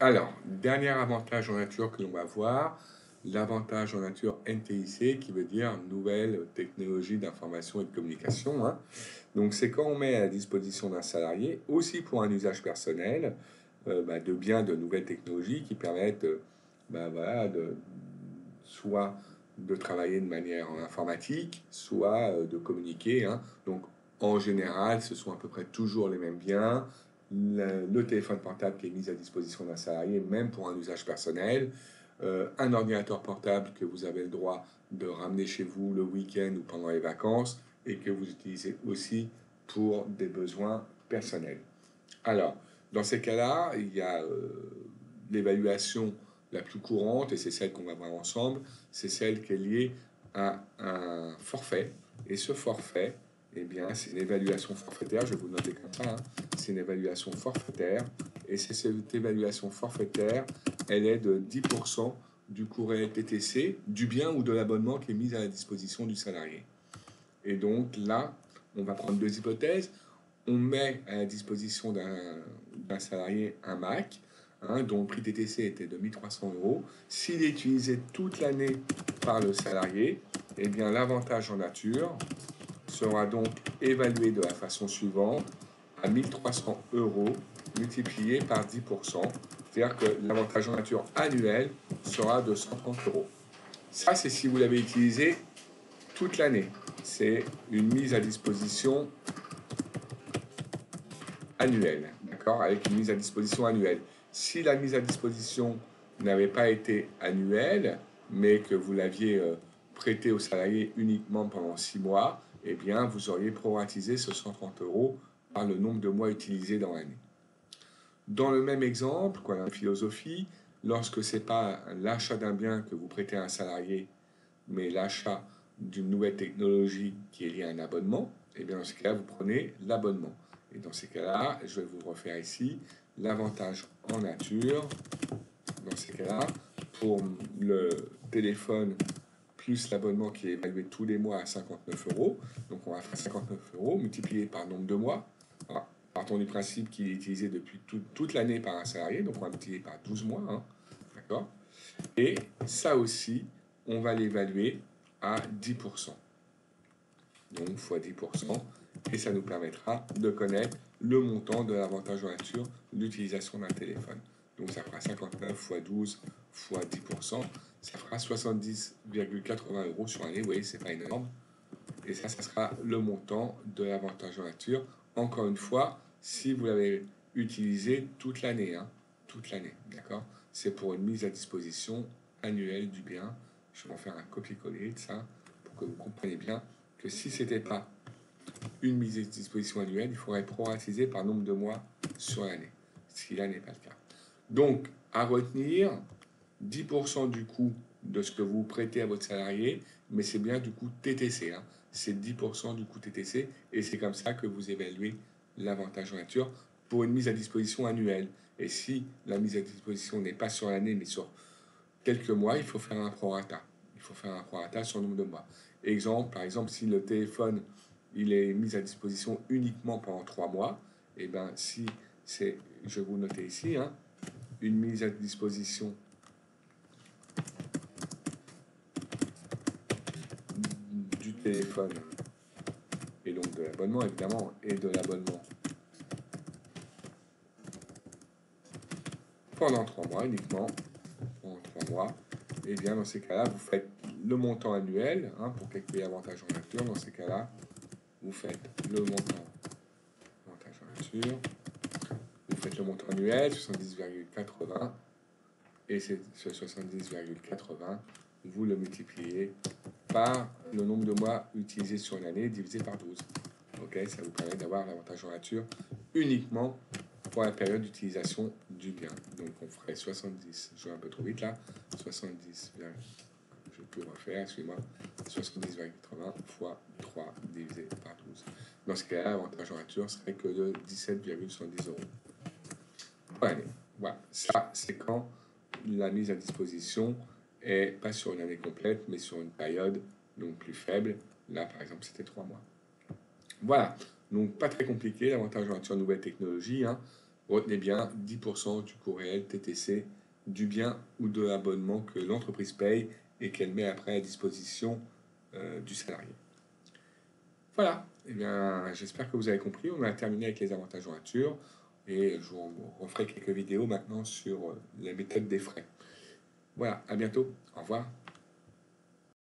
Alors, dernier avantage en nature que l'on va voir, l'avantage en nature NTIC, qui veut dire Nouvelle Technologie d'Information et de Communication, hein. Donc, c'est quand on met à disposition d'un salarié, aussi pour un usage personnel, de biens de nouvelles technologies qui permettent voilà, soit de travailler de manière informatique, soit de communiquer, hein. Donc, en général, ce sont à peu près toujours les mêmes biens. Le téléphone portable qui est mis à disposition d'un salarié, même pour un usage personnel, un ordinateur portable que vous avez le droit de ramener chez vous le week-end ou pendant les vacances et que vous utilisez aussi pour des besoins personnels. Alors, dans ces cas-là, il y a l'évaluation la plus courante, et c'est celle qu'on va voir ensemble, c'est celle qui est liée à un forfait. Et ce forfait, eh bien, c'est une évaluation forfaitaire, je vais vous le noter comme ça, hein. C'est une évaluation forfaitaire, et c'est cette évaluation forfaitaire, elle est de 10% du coût réel TTC, du bien ou de l'abonnement qui est mis à la disposition du salarié. Et donc là, on va prendre deux hypothèses. On met à la disposition d'un salarié un Mac, hein, dont le prix TTC était de 1300 euros. S'il est utilisé toute l'année par le salarié, eh bien l'avantage en nature sera donc évalué de la façon suivante à 1300 euros multiplié par 10%. C'est-à-dire que l'avantage en nature annuel sera de 130 euros. Ça, c'est si vous l'avez utilisé toute l'année. C'est une mise à disposition annuelle, d'accord, avec une mise à disposition annuelle. Si la mise à disposition n'avait pas été annuelle, mais que vous l'aviez prêté au salarié uniquement pendant 6 mois, eh bien, vous auriez proratisé ce 130 euros par le nombre de mois utilisés dans l'année. Dans le même exemple, quoi, la philosophie, lorsque ce n'est pas l'achat d'un bien que vous prêtez à un salarié, mais l'achat d'une nouvelle technologie qui est liée à un abonnement, et bien dans ce cas-là, vous prenez l'abonnement. Et dans ces cas-là, je vais vous refaire ici l'avantage en nature. Dans ces cas-là, pour le téléphone plus l'abonnement qui est évalué tous les mois à 59 euros, donc on va faire 59 euros multiplié par nombre de mois. Alors, partons du principe qu'il est utilisé depuis toute l'année par un salarié, donc on va multiplier par 12 mois, hein, d'accord. Et ça aussi, on va l'évaluer à 10%. Donc fois 10%, et ça nous permettra de connaître le montant de l'avantage en nature d'utilisation d'un téléphone. Donc ça fera 59 fois 12 fois 10%, ça fera 70,80 euros sur l'année. Vous voyez, c'est pas énorme. Et ça sera le montant de l'avantage en nature. Encore une fois, si vous l'avez utilisé toute l'année, hein, toute l'année, d'accord. C'est pour une mise à disposition annuelle du bien. Je vais en faire un copier-coller de ça pour que vous compreniez bien que si c'était pas une mise à disposition annuelle, il faudrait proratiser par nombre de mois sur l'année, ce qui là n'est pas le cas. Donc, à retenir, 10% du coût de ce que vous prêtez à votre salarié, mais c'est bien du coût TTC, hein. C'est 10% du coût TTC, et c'est comme ça que vous évaluez l'avantage en nature pour une mise à disposition annuelle. Et si la mise à disposition n'est pas sur l'année, mais sur quelques mois, il faut faire un prorata. Il faut faire un prorata sur le nombre de mois. Exemple, par exemple, si le téléphone il est mis à disposition uniquement pendant 3 mois, et bien si c'est, je vais vous noter ici, hein, une mise à disposition du téléphone et donc de l'abonnement évidemment et de l'abonnement pendant 3 mois uniquement, pendant 3 mois, et bien dans ces cas-là, vous faites le montant annuel, hein, pour calculer l'avantage en nature. Dans ces cas-là, vous faites le montant avantage en nature, vous faites le montant annuel, 70,80, et ce 70,80, vous le multipliez par le nombre de mois utilisés sur une année divisé par 12. Ok, ça vous permet d'avoir l'avantage en nature uniquement pour la période d'utilisation du bien. Donc on ferait 70, je vais un peu trop vite là, 70, je peux refaire, excusez-moi, 70,80 fois 3 divisé par 12. Dans ce cas-là, l'avantage en nature serait que de 17,70 euros. Voilà, ça c'est quand la mise à disposition est pas sur une année complète, mais sur une période donc plus faible. Là, par exemple, c'était 3 mois. Voilà, donc pas très compliqué, l'avantage en nature nouvelle technologie, hein. Retenez bien 10% du coût réel TTC du bien ou de l'abonnement que l'entreprise paye et qu'elle met après à disposition du salarié. Voilà, eh bien, j'espère que vous avez compris. On a terminé avec les avantages en nature et je vous referai quelques vidéos maintenant sur la méthode des frais. Voilà, à bientôt, au revoir.